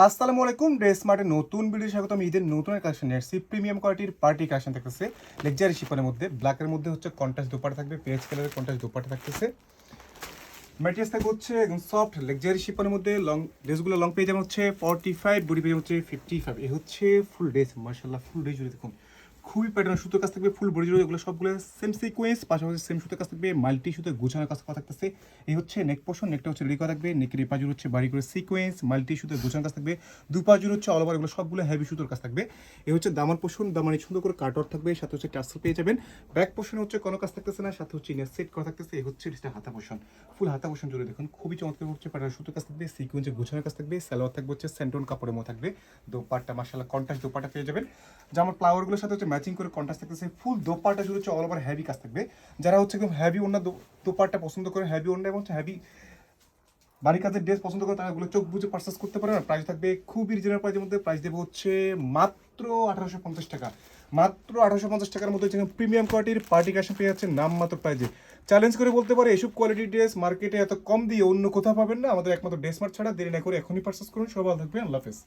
আসসালামু আলাইকুম। ড্রেস মার্টের নতুন ভিডিও স্বাগত। আমি ঈদের নতুন কালেকশন নিয়ে আসছি। প্রিমিয়াম কোয়ালিটির পার্টি কালেকশন থাকতেছে লেকজারি শিফনের মধ্যে। ব্ল্যাকের মধ্যে হচ্ছে কন্ট্রাস্ট দোপাট্টা থাকবে, পেজ কালারের কন্ট্রাস্ট দোপাট্টা থাকতেছে। ম্যাটেরিয়ালস থাকবে হচ্ছে একদম সফট লেকজারি শিফনের মধ্যে। লং ড্রেসগুলো লং পেয়ে যাবে হচ্ছে 45, বডি পেয়ে হচ্ছে 55। এই হচ্ছে ফুল ড্রেস, মাশাআল্লাহ ফুল ড্রেস জুড়ে দেখুন খুবই প্যাটার্ন সুতোর কাজ থাকবে, ফুল বডি জুড়ে এগুলো সবগুলো সেম সিকোয়েন্স, পাশাপাশি সেম সুতোর কাজ থাকবে, মাল্টি সুতো গুছানোর কাজ করা থাকতেছে। এই হচ্ছে নেক পোর্শন, নেকটা হচ্ছে রেডি করা থাকবে, নেকের পাজুর হচ্ছে বাড়ি করে সিকোয়েন্স, মাল্টি সুতো গুছানোর কাজ থাকবে, দুপাজুর হচ্ছে অল ওভার এগুলো সবগুলো হেভি সুতোর কাজ থাকবে। এই হচ্ছে দামান পোর্শন, দামানি সুন্দর করে কাটওয়ার্ক থাকবে, সাথে হচ্ছে টাসেল পেয়ে যাবেন। ব্যাক পোর্শনে হচ্ছে কোনো কাজ থাকতেছে না, সাথে হচ্ছে ইনার সেট করা থাকতেছে। এই হচ্ছে এটা হাতা পোর্শন, ফুল হাতা পোর্শন জুড়ে দেখুন খুবই চমৎকার হচ্ছে প্যাটার্ন সুতোর কাজ থাকবে, সিকোয়েন্সের গুছানোর কাজ থাকবে। সালোয়ার থাকবে হচ্ছে সেন্টন কাপড়ের মতো থাকবে। দোপাট্টা মাশাআল্লাহ কন্ট্রাস্ট দোপাট্টা পেয়ে যাবেন। জামার ফ্লাওয়ারগুলোর সাথে হচ্ছে ম্যাচিং করে কন্ট্রাস্ট থাকতেছে। ফুল দোপাট্টা জুড়ে হচ্ছে অল ওভার হেভি কাজ থাকবে। যারা হচ্ছে একদম হেভি ওড়না দোপাট্টা পছন্দ করে, হেভি ওড়না এবং হেভি বাড়ি কাজের ড্রেস পছন্দ করে, তারা এগুলো চোখ বুঝে পারচেস করতে পারেন। আর প্রাইস থাকবে খুবই রিজনেবল প্রাইসের মধ্যে। প্রাইস দেবো হচ্ছে মাত্র 1850 টাকা। মাত্র 1850 টাকার মধ্যে প্রিমিয়াম কোয়ালিটির পার্টি কালেকশন পেয়ে যাচ্ছে নাম মাত্র প্রাইজে। চ্যালেঞ্জ করে বলতে পারে এসব কোয়ালিটির ড্রেস মার্কেটে এত কম দিয়ে অন্য কোথাও পাবেন না। আমাদের একমাত্র ড্রেস মার্ট ছাড়া। দেরি না করে এখনই পারচেস করুন। সবাই ভালো থাকবেন। আল্লাহ হাফেজ।